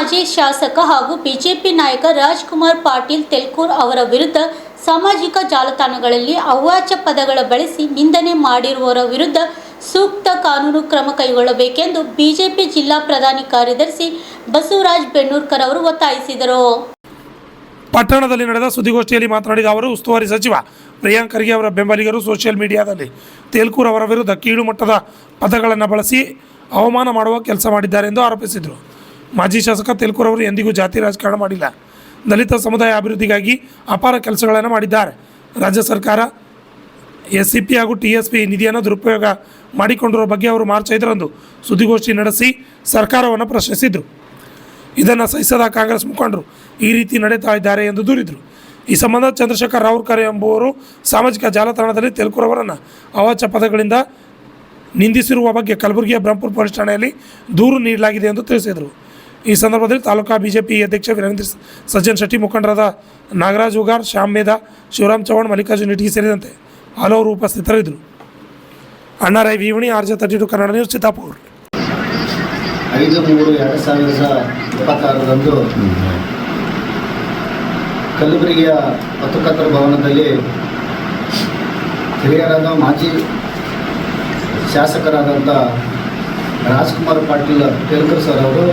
ಮಾಜಿ ಶಾಸಕ ಹಾಗೂ ಬಿಜೆಪಿ ನಾಯಕ ರಾಜ್ಕುಮಾರ್ ಪಾಟೀಲ್ ತೆಲ್ಕೂರ್ ಅವರ ವಿರುದ್ಧ ಸಾಮಾಜಿಕ ಜಾಲತಾಣಗಳಲ್ಲಿ ಅವಾಚ್ಯ ಪದಗಳ ಬಳಸಿ ನಿಂದನೆ ಮಾಡಿರುವವರ ವಿರುದ್ಧ ಸೂಕ್ತ ಕಾನೂನು ಕ್ರಮ ಕೈಗೊಳ್ಳಬೇಕೆಂದು ಬಿಜೆಪಿ ಜಿಲ್ಲಾ ಪ್ರಧಾನ ಕಾರ್ಯದರ್ಶಿ ಬಸವರಾಜ ಬೆಣ್ಣೂರ್ಕರ್ ಅವರು ಒತ್ತಾಯಿಸಿದರು. ಪಟ್ಟಣದಲ್ಲಿ ನಡೆದ ಸುದ್ದಿಗೋಷ್ಠಿಯಲ್ಲಿ ಮಾತನಾಡಿದ ಅವರು, ಉಸ್ತುವಾರಿ ಸಚಿವ ಪ್ರಿಯಾಂಕ್ ಖರ್ಗೆ ಅವರ ಬೆಂಬಲಿಗರು ಸೋಷಿಯಲ್ ಮೀಡಿಯಾದಲ್ಲಿ ತೇಲ್ಕೂರ್ ಅವರ ವಿರುದ್ಧ ಕೀಳು ಮಟ್ಟದ ಪದಗಳನ್ನು ಬಳಸಿ ಅವಮಾನ ಮಾಡುವ ಕೆಲಸ ಮಾಡಿದ್ದಾರೆ ಎಂದು ಆರೋಪಿಸಿದರು. ಮಾಜಿ ಶಾಸಕ ತೇಲ್ಕೂರ್ ಅವರು ಎಂದಿಗೂ ಜಾತಿ ರಾಜಕಾರಣ ಮಾಡಿಲ್ಲ. ದಲಿತ ಸಮುದಾಯ ಅಭಿವೃದ್ಧಿಗಾಗಿ ಅಪಾರ ಕೆಲಸಗಳನ್ನು ಮಾಡಿದ್ದಾರೆ. ರಾಜ್ಯ ಸರ್ಕಾರ SCP ಹಾಗೂ TSP ನಿಧಿಯನ್ನು ದುರುಪಯೋಗ ಮಾಡಿಕೊಂಡಿರುವ ಬಗ್ಗೆ ಅವರು ಮಾರ್ಚ್ 5ರಂದು ಸುದ್ದಿಗೋಷ್ಠಿ ನಡೆಸಿ ಸರ್ಕಾರವನ್ನು ಪ್ರಶ್ನಿಸಿದರು. ಇದನ್ನು ಸಹಿಸದ ಕಾಂಗ್ರೆಸ್ ಮುಖಂಡರು ಈ ರೀತಿ ನಡೀತಾ ಇದ್ದಾರೆ ಎಂದು ದೂರಿದರು. ಈ ಸಂಬಂಧ ಚಂದ್ರಶೇಖರ್ ರಾವುರ್ಕರ್ ಎಂಬುವರು ಸಾಮಾಜಿಕ ಜಾಲತಾಣದಲ್ಲಿ ತೇಲ್ಕೂರ್ ಅವರನ್ನು ಅವಾಚ್ಯ ಪದಗಳಿಂದ ನಿಂದಿಸಿರುವ ಬಗ್ಗೆ ಕಲಬುರಗಿಯ ಬ್ರಹ್ಮಪುರ ಪೊಲೀಸ್ ಠಾಣೆಯಲ್ಲಿ ದೂರು ನೀಡಲಾಗಿದೆ ಎಂದು ತಿಳಿಸಿದರು. ಈ ಸಂದರ್ಭದಲ್ಲಿ ತಾಲೂಕಾ ಬಿಜೆಪಿ ಅಧ್ಯಕ್ಷ ವೀರೇಂದ್ರ ಸಜ್ಜನ್ ಶೆಟ್ಟಿ, ಮುಖಂಡರಾದ ನಾಗರಾಜ್ ಉಗಾರ್, ಶ್ಯಾಮ್ ಮೇಧಾ, ಶಿವರಾಮ್ ಚೌಹಾಣ್, ಮಲ್ಲಿಕಾರ್ಜುನ್ ಇಟಗಿ ಸೇರಿದಂತೆ ಹಲವರು ಉಪಸ್ಥಿತರಿದ್ದರು. Annarai ವಿವಣಿ, RJ32 Kannada news, Chittapur. 5/3/2026 ಕಲಬುರಗಿಯ ಪತ್ರಕರ್ತರ ಭವನದಲ್ಲಿ ಹಿರಿಯರಾದ ಮಾಜಿ ಶಾಸಕರಾದಂಥ ರಾಜ್ಕುಮಾರ್ ಪಾಟೀಲ್ ತೆಲ್ಕೂರ್ ಸರ್ ಅವರು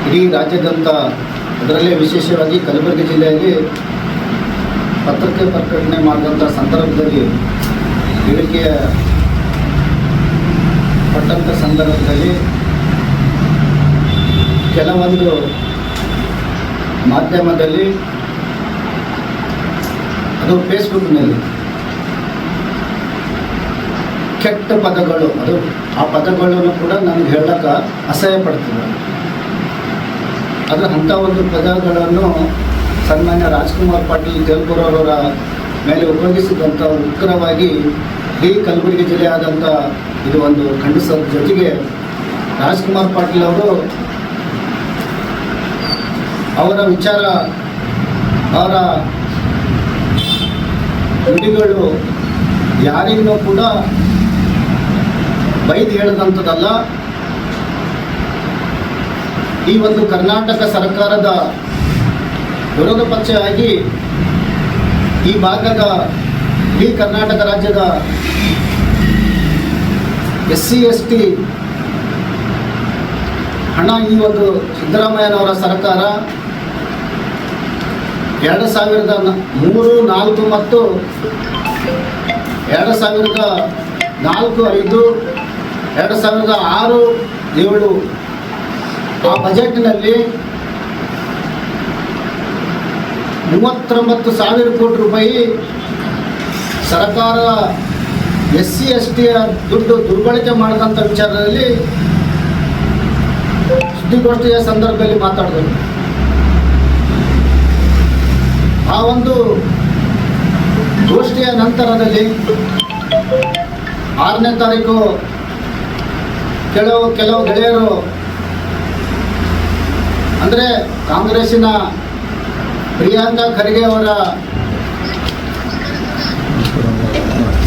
ಇಡೀ ರಾಜ್ಯದಂತ, ಅದರಲ್ಲೇ ವಿಶೇಷವಾಗಿ ಕಲಬುರಗಿ ಜಿಲ್ಲೆಯಲ್ಲಿ ಪತ್ರಿಕೆ ಪ್ರಕಟಣೆ ಮಾಡಿದಂಥ ಸಂದರ್ಭದಲ್ಲಿ, ಹೇಳಿಕೆ ಪಟ್ಟಂಥ ಸಂದರ್ಭದಲ್ಲಿ ಕೆಲವೊಂದು ಮಾಧ್ಯಮದಲ್ಲಿ, ಅದು ಫೇಸ್ಬುಕ್ನಲ್ಲಿ ಕೆಟ್ಟ ಪದಗಳು, ಆ ಪದಗಳನ್ನು ಕೂಡ ನನಗೆ ಹೇಳಕ್ಕೆ ಅಸಹ್ಯ ಪಡ್ತಿದ್ದೆ. ಅದು ಅಂಥ ಒಂದು ಪದಗಳನ್ನು ಸನ್ಮಾನ್ಯ ರಾಜ್ಕುಮಾರ್ ಪಾಟೀಲ್ ತೆಲ್ಕೂರ್ ಅವರ ಮೇಲೆ ಉಪಯೋಗಿಸಿದಂಥ ಉಗ್ರವಾಗಿ ಇಡೀ ಕಲಬುರಗಿ ಜಿಲ್ಲೆ ಆದಂಥ ಇದು ಒಂದು ಖಂಡಿಸೋದ್ರ ಜೊತೆಗೆ ರಾಜ್ಕುಮಾರ್ ಪಾಟೀಲ್ ಅವರು ಅವರ ವಿಚಾರ, ಅವರ ನುಡಿಗಳು ಯಾರಿಗೂ ಕೂಡ ಬೈದು ಹೇಳಿದಂಥದ್ದಲ್ಲ. ಈ ಒಂದು ಕರ್ನಾಟಕ ಸರ್ಕಾರದ ವಿರೋಧ ಪಕ್ಷ ಆಗಿ ಈ ಭಾಗದ, ಈ ಕರ್ನಾಟಕ ರಾಜ್ಯದ SC ST ಹಣ ಈ ಒಂದು ಸಿದ್ದರಾಮಯ್ಯನವರ ಸರ್ಕಾರ 2003, 2004 ಮತ್ತು 2004, 2005, 2006, 2007 ಆ ಬಜೆಟ್ನಲ್ಲಿ 39,000 ಕೋಟಿ ರೂಪಾಯಿ ಸರ್ಕಾರ SC ST ದುಡ್ಡು ದುರ್ಬಳಕೆ ಮಾಡಿದಂಥ ವಿಚಾರದಲ್ಲಿ ಸುದ್ದಿಗೋಷ್ಠಿಯ ಸಂದರ್ಭದಲ್ಲಿ ಮಾತಾಡಿದರು. ಆ ಒಂದು ಗೋಷ್ಠಿಯ ನಂತರದಲ್ಲಿ 6ನೇ ತಾರೀಕು ಕೆಲವು ಗೆಳೆಯರು, ಅಂದರೆ ಕಾಂಗ್ರೆಸ್ಸಿನ ಪ್ರಿಯಾಂಕ ಖರ್ಗೆ ಅವರ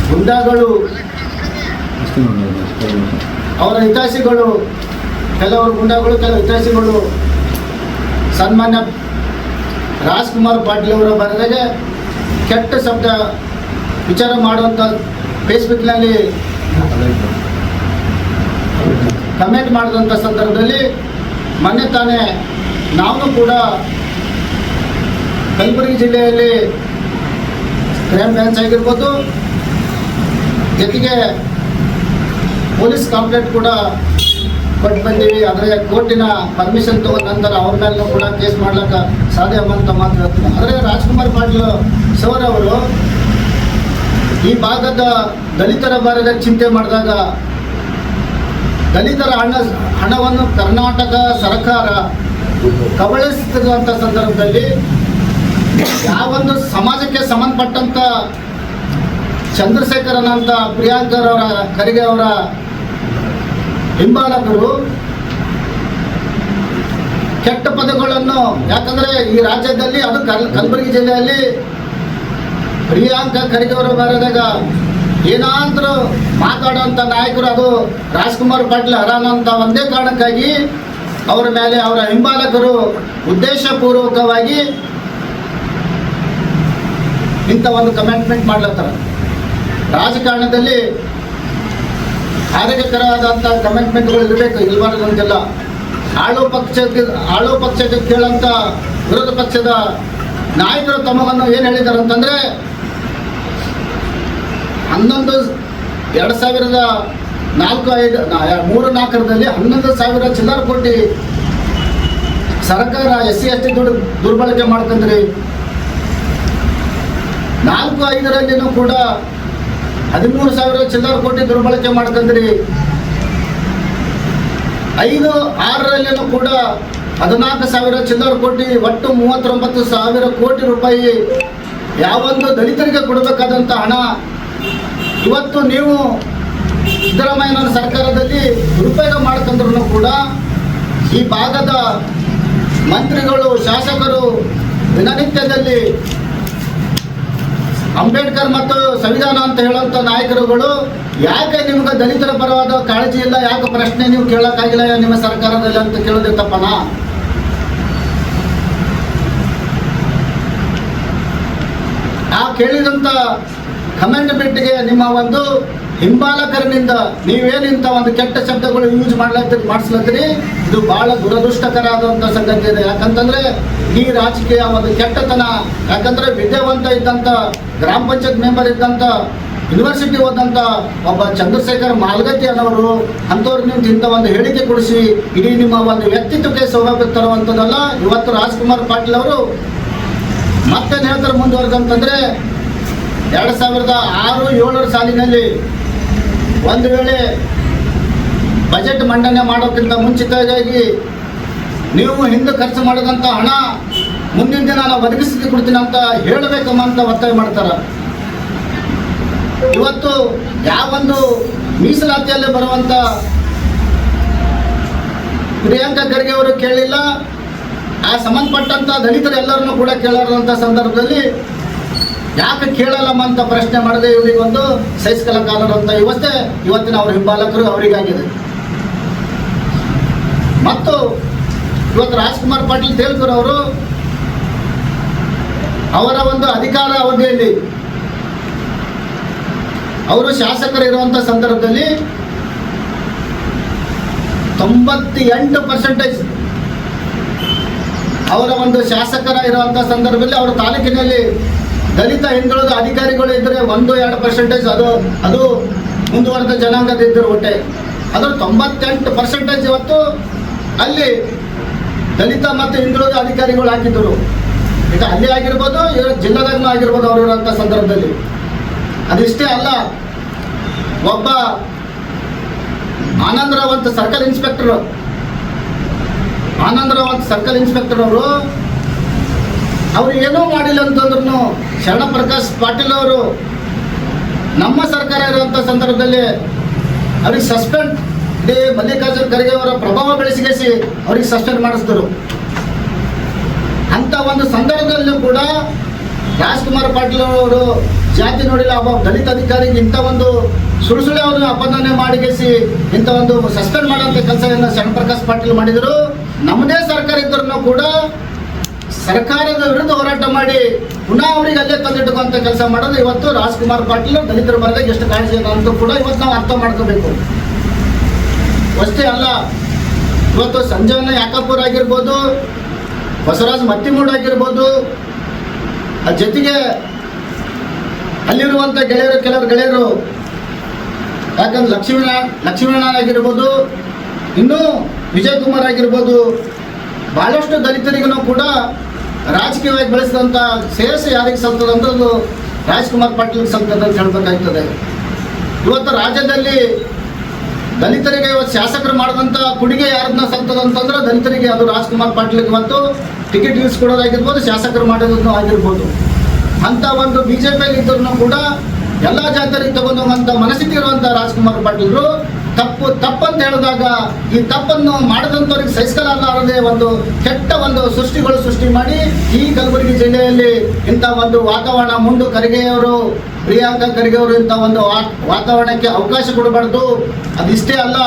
ಗುಂಡಾಗಳು, ಅವರ ಹಿತೈಷಿಗಳು, ಕೆಲವರು ಗುಂಡಾಗಳು, ಕೆಲವು ಹಿತೈಷಿಗಳು ಸನ್ಮಾನ್ಯ ರಾಜ್ಕುಮಾರ್ ಪಾಟೀಲ್ ಅವರ ಬರೆದಾಗೆ ಕೆಟ್ಟ ಶಬ್ದ ವಿಚಾರ ಮಾಡುವಂಥ ಫೇಸ್ಬುಕ್ನಲ್ಲಿ ಕಮೆಂಟ್ ಮಾಡಿದಂಥ ಸಂದರ್ಭದಲ್ಲಿ ಮೊನ್ನೆ ತಾನೇ ನಾವು ಕೂಡ ಕಲಬುರಗಿ ಜಿಲ್ಲೆಯಲ್ಲಿ ಕ್ರೈಮ್ ಬ್ರಾಂಚ್ ಆಗಿರ್ಬೋದು, ಜೊತೆಗೆ ಪೊಲೀಸ್ ಕಂಪ್ಲೇಂಟ್ ಕೂಡ ಕೊಟ್ಟು ಬಂದೀವಿ. ಆದರೆ ಕೋರ್ಟಿನ ಪರ್ಮಿಷನ್ ತಗೊಂಡ ನಂತರ ಅವ್ರ ಮೇಲೂ ಕೂಡ ಕೇಸ್ ಮಾಡ್ಲಿಕ್ಕೆ ಸಾಧ್ಯ ಅಂತ ಮಾತು ಹೇಳ್ತೀನಿ. ಆದರೆ ರಾಜ್ಕುಮಾರ್ ಪಾಟೀಲ್ ಸರ್ ಅವರು ಈ ಭಾಗದ ದಲಿತರ ಬಾರದ ಚಿಂತೆ ಮಾಡಿದಾಗ ದಲಿತರ ಹಣವನ್ನು ಕರ್ನಾಟಕ ಸರ್ಕಾರ ಕಬಳಿಸುತ್ತಿರುವಂಥ ಸಂದರ್ಭದಲ್ಲಿ ಯಾವೊಂದು ಸಮಾಜಕ್ಕೆ ಸಂಬಂಧಪಟ್ಟಂಥ ಚಂದ್ರಶೇಖರನ್ ಅಂತ ಪ್ರಿಯಾಂಕ್ ಖರ್ಗೆ ಅವರ ಹಿಂಬಾಲಕರು ಕೆಟ್ಟ ಪದಗಳನ್ನು, ಯಾಕಂದರೆ ಈ ರಾಜ್ಯದಲ್ಲಿ, ಅದು ಕಲಬುರಗಿ ಜಿಲ್ಲೆಯಲ್ಲಿ ಪ್ರಿಯಾಂಕ ಖರ್ಗೆ ಅವರ ಬರೆದಾಗ ಏನಾದರೂ ಮಾತಾಡುವಂಥ ನಾಯಕರು ಅದು ರಾಜ್ಕುಮಾರ್ ಪಾಟೀಲ್ ಹರಾನ ಅಂತ ಒಂದೇ ಕಾರಣಕ್ಕಾಗಿ ಅವರ ಮೇಲೆ ಅವರ ಹಿಂಬಾಲಕರು ಉದ್ದೇಶಪೂರ್ವಕವಾಗಿ ಇಂಥ ಒಂದು ಕಮಿಟ್ಮೆಂಟ್ ಮಾಡ್ಲತ್ತಾರ. ರಾಜಕಾರಣದಲ್ಲಿ ಆರೋಗ್ಯಕರವಾದಂಥ ಕಮಿಟ್ಮೆಂಟ್ಗಳು ಇರಬೇಕು, ಇಲ್ಬಾರ್ದು ಅಂತಿಲ್ಲ. ಆಳೋ ಪಕ್ಷಕ್ಕೆ ಕೇಳಂತ ವಿರೋಧ ಪಕ್ಷದ ನಾಯಕರು ತಮಗನ್ನು ಏನು ಹೇಳಿದ್ದಾರೆ ಅಂತಂದರೆ 2003-4ರಲ್ಲಿ 11,000 ಚಿಲ್ಲರೆ ಕೋಟಿ ಸರ್ಕಾರ SC/ST ದುರ್ಬಳಕೆ ಮಾಡ್ಕೊಂಡ್ರಿ. 4-5ರಲ್ಲಿನೂ ಕೂಡ 13,000 ಚಿಲ್ಲರೆ ಕೋಟಿ ದುರ್ಬಳಕೆ ಮಾಡ್ಕೊಂಡ್ರಿ. 5-6ರಲ್ಲಿನೂ ಕೂಡ 14,000 ಚಿಲ್ಲರೆ ಕೋಟಿ, ಒಟ್ಟು 39,000 ಕೋಟಿ ರೂಪಾಯಿ ಯಾವೊಂದು ದಲಿತರಿಗೆ ಕೊಡಬೇಕಾದಂಥ ಹಣ ಇವತ್ತು ನೀವು ಸಿದ್ದರಾಮಯ್ಯನ ಸರ್ಕಾರದಲ್ಲಿ ದುರುಪಯೋಗ ಮಾಡ್ಕೊಂಡ್ರೂ ಕೂಡ ಈ ಭಾಗದ ಮಂತ್ರಿಗಳು, ಶಾಸಕರು ದಿನನಿತ್ಯದಲ್ಲಿ ಅಂಬೇಡ್ಕರ್ ಮತ್ತು ಸಂವಿಧಾನ ಅಂತ ಹೇಳುವಂಥ ನಾಯಕರುಗಳು ಯಾಕೆ ನಿಮ್ಗೆ ದಲಿತರ ಪರವಾದ ಕಾಳಜಿ ಇಲ್ಲ, ಯಾಕೆ ಪ್ರಶ್ನೆ ನೀವು ಕೇಳೋಕ್ಕಾಗಿಲ್ಲ ನಿಮ್ಮ ಸರ್ಕಾರದಲ್ಲಿ ಅಂತ ಕೇಳೋದೇ ತಪ್ಪನ? ಆ ಕೇಳಿದಂಥ ಕಮೆಂಟ್ ಬಿಟ್ಟಿಗೆ ನಿಮ್ಮ ಒಂದು ಹಿಂಬಾಲಕರನಿಂದ ನೀವೇನಿಂತ ಒಂದು ಕೆಟ್ಟ ಶಬ್ದಗಳು ಯೂಸ್ ಮಾಡಿಸ್ಲತ್ತೀರಿ, ಇದು ಬಹಳ ದುರದೃಷ್ಟಕರ ಆದಂಥ ಸಂಗತಿ ಇದೆ. ಯಾಕಂತಂದ್ರೆ ಈ ರಾಜಕೀಯ ಒಂದು ಕೆಟ್ಟತನ, ಯಾಕಂದ್ರೆ ವಿದ್ಯಾವಂತ ಇದ್ದಂಥ ಗ್ರಾಮ ಪಂಚಾಯತ್ ಮೆಂಬರ್ ಇದ್ದಂಥ ಯೂನಿವರ್ಸಿಟಿ ಓದಂಥ ಒಬ್ಬ ಚಂದ್ರಶೇಖರ್ ಮಾಲ್ಗತ್ತಿ ಅನ್ನೋರು ಅಂಥವ್ರು ನೀವು ಇಂಥ ಒಂದು ಹೇಳಿಕೆ ಕೊಡಿಸಿ ಇಡೀ ನಿಮ್ಮ ಒಂದು ವ್ಯಕ್ತಿತ್ವಕ್ಕೆ ಸೌಲಭ್ಯ ತರುವಂಥದ್ದಲ್ಲ. ಇವತ್ತು ರಾಜ್ಕುಮಾರ್ ಪಾಟೀಲ್ ಅವರು ಮತ್ತೇನು ಹೇಳ್ತಾರೆ ಮುಂದುವರೆದಂತಂದ್ರೆ 2006-7 ಸಾಲಿನಲ್ಲಿ ಒಂದು ವೇಳೆ ಬಜೆಟ್ ಮಂಡನೆ ಮಾಡೋಕ್ಕಿಂತ ಮುಂಚಿತವಾಗಿ ನೀವು ಹಿಂದೆ ಖರ್ಚು ಮಾಡಿದಂಥ ಹಣ ಮುಂದಿನ ದಿನ ನಾನು ಒದಗಿಸಿ ಕೊಡ್ತೀನಿ ಅಂತ ಹೇಳಬೇಕಂತ ಒತ್ತಾಯ ಮಾಡ್ತಾರೆ. ಇವತ್ತು ಯಾವೊಂದು ಮೀಸಲಾತಿಯಲ್ಲಿ ಬರುವಂಥ ಪ್ರಿಯಾಂಕಾ ಖರ್ಗೆ ಅವರು ಕೇಳಿಲ್ಲ, ಆ ಸಂಬಂಧಪಟ್ಟಂಥ ದಲಿತರೆಲ್ಲರನ್ನೂ ಕೂಡ ಕೇಳಾರಂಥ ಸಂದರ್ಭದಲ್ಲಿ ಯಾಕೆ ಕೇಳಲ್ಲಮ್ಮ ಅಂತ ಪ್ರಶ್ನೆ ಮಾಡದೆ ಇವರಿಗೊಂದು ಸಹಿಸ್ಕೊಳ್ಳಕ್ಕಾಗದಂಥ ವ್ಯವಸ್ಥೆ ಇವತ್ತಿನ ಅವ್ರ ಹಿಂಬಾಲಕರು ಅವರಿಗಾಗಿದೆ. ಮತ್ತು ಇವತ್ತು ರಾಜ್ಕುಮಾರ್ ಪಾಟೀಲ್ ತೇಲ್ಕೂರ್ ಅವರು ಅವರ ಒಂದು ಅಧಿಕಾರ ಅವಧಿಯಲ್ಲಿ ಅವರು ಶಾಸಕರಿರುವಂಥ ಸಂದರ್ಭದಲ್ಲಿ 98% ಅವರ ಒಂದು ಶಾಸಕರ ಇರುವಂಥ ಸಂದರ್ಭದಲ್ಲಿ ಅವರ ತಾಲೂಕಿನಲ್ಲಿ ದಲಿತ ಹಿಂದುಳಿದ ಅಧಿಕಾರಿಗಳು ಇದ್ದರೆ 1-2% ಅದು ಮುಂದುವರೆದ ಜನಾಂಗದ ಇದ್ದರು ಒಟ್ಟೆ. ಅದು 98% ಇವತ್ತು ಅಲ್ಲಿ ದಲಿತ ಮತ್ತು ಹಿಂದುಳಿದ ಅಧಿಕಾರಿಗಳು ಹಾಕಿದ್ದರು. ಈಗ ಅಲ್ಲಿ ಆಗಿರ್ಬೋದು, ಜಿಲ್ಲಾದಾಗೂ ಆಗಿರ್ಬೋದು ಅವರು ಇರುವಂಥ ಸಂದರ್ಭದಲ್ಲಿ. ಅದಿಷ್ಟೇ ಅಲ್ಲ, ಒಬ್ಬ ಆನಂದರಾವ್ ಅಂತ ಸರ್ಕಲ್ ಇನ್ಸ್ಪೆಕ್ಟರ್ ಅವರು ಏನೂ ಮಾಡಿಲ್ಲ ಅಂತಂದ್ರೂ ಶರಣಪ್ರಕಾಶ್ ಪಾಟೀಲ್ ಅವರು ನಮ್ಮ ಸರ್ಕಾರ ಇರುವಂಥ ಸಂದರ್ಭದಲ್ಲಿ ಅವ್ರಿಗೆ ಸಸ್ಪೆಂಡ್ ಮಲ್ಲಿಕಾರ್ಜುನ್ ಖರ್ಗೆ ಅವರ ಪ್ರಭಾವ ಬೆಳೆಸಿಗೆಸಿ ಅವ್ರಿಗೆ ಸಸ್ಪೆಂಡ್ ಮಾಡಿಸಿದ್ರು. ಅಂಥ ಒಂದು ಸಂದರ್ಭದಲ್ಲೂ ಕೂಡ ರಾಜ್ಕುಮಾರ್ ಪಾಟೀಲ್ ಅವರು ಜಾತಿ ನೋಡಿಲ್ಲ, ಒಬ್ಬ ದಲಿತ ಅಧಿಕಾರಿಗೆ ಇಂಥ ಒಂದು ಸುಳ್ಳು ಅವರನ್ನು ಅಪಮಾನ ಮಾಡಿಗೆಸಿ ಇಂಥ ಒಂದು ಸಸ್ಪೆಂಡ್ ಮಾಡೋಂಥ ಕೆಲಸವನ್ನು ಶರಣಪ್ರಕಾಶ್ ಪಾಟೀಲ್ ಮಾಡಿದರು. ನಮ್ಮದೇ ಸರ್ಕಾರ ಇದ್ರೂ ಕೂಡ ಸರ್ಕಾರದ ವಿರುದ್ಧ ಹೋರಾಟ ಮಾಡಿ ಪುನಃ ಅವರಿಗೆ ಅಲ್ಲೇ ತಂದಿಟ್ಟುವಂಥ ಕೆಲಸ ಮಾಡೋದು ಇವತ್ತು ರಾಜ್ಕುಮಾರ್ ಪಾಟೀಲ್ ದಲಿತರ ಬಗ್ಗೆ ಎಷ್ಟು ಕಾಳಜಿ ಇದೆ ಅಂತ ಕೂಡ ಇವತ್ತು ನಾವು ಅರ್ಥ ಮಾಡ್ಕೋಬೇಕು. ಅಷ್ಟೇ ಅಲ್ಲ, ಇವತ್ತು ಸಂಜೀವನ ಯಾಕಾಪುರ್ ಆಗಿರ್ಬೋದು, ಬಸವರಾಜ್ ಮತ್ತಿಮೂಡ್ ಆಗಿರ್ಬೋದು, ಅದ್ರ ಜೊತೆಗೆ ಅಲ್ಲಿರುವಂಥ ಕೆಲವರು ಗೆಳೆಯರು ಯಾಕಂದ್ರೆ ಲಕ್ಷ್ಮೀನಾರಾಯಣ ಆಗಿರ್ಬೋದು, ಇನ್ನೂ ವಿಜಯ್ ಕುಮಾರ್ ಆಗಿರ್ಬೋದು, ಭಾಳಷ್ಟು ದಲಿತರಿಗೂ ಕೂಡ ರಾಜಕೀಯವಾಗಿ ಬೆಳೆಸಿದಂಥ ಶ್ರೇಯಸ್ಸು ಯಾರಿಗೆ ಸಲ್ತದಂಥದ್ದು ರಾಜ್ಕುಮಾರ್ ಪಾಟೀಲ್ಗೆ ಸಲ್ತದೆ ಅಂತ ಹೇಳಬೇಕಾಗ್ತದೆ. ಇವತ್ತು ರಾಜ್ಯದಲ್ಲಿ ದಲಿತರಿಗೆ ಇವತ್ತು ಶಾಸಕರು ಮಾಡಿದಂಥ ಕೊಡುಗೆ ಯಾರನ್ನ ಸಲ್ತದಂತಂದ್ರೆ ದಲಿತರಿಗೆ ಅದು ರಾಜ್ಕುಮಾರ್ ಪಾಟೀಲ್ಗೆ ಇವತ್ತು ಟಿಕೆಟ್ ಇಳಿಸ್ಕೊಡೋದಾಗಿರ್ಬೋದು, ಶಾಸಕರು ಮಾಡೋದನ್ನು ಆಗಿರ್ಬೋದು. ಅಂಥ ಒಂದು BJPಯಲ್ಲಿ ಇದ್ರೂ ಕೂಡ ಎಲ್ಲ ಜಾತಿಯರಿಗೆ ತಗೊಂಡೋಗಂಥ ಮನಸ್ಥಿತಿ ಇರುವಂಥ ರಾಜ್ಕುಮಾರ್ ಪಾಟೀಲ್ರು ತಪ್ಪಂತ ಹೇಳಿದಾಗ ಈ ತಪ್ಪನ್ನು ಮಾಡಿದಂಥವ್ರಿಗೆ ಸಹಿಸಲಾರದೆ ಒಂದು ಕೆಟ್ಟ ಒಂದು ಸೃಷ್ಟಿ ಮಾಡಿ ಈ ಕಲಬುರಗಿ ಜಿಲ್ಲೆಯಲ್ಲಿ ಇಂಥ ಒಂದು ವಾತಾವರಣ ಮುಂದೆ ಖರ್ಗೆಯವರು ಪ್ರಿಯಾಂಕಾ ಖರ್ಗೆ ಅವರು ಇಂಥ ಒಂದು ವಾತಾವರಣಕ್ಕೆ ಅವಕಾಶ ಕೊಡಬಾರ್ದು. ಅದಿಷ್ಟೇ ಅಲ್ಲ,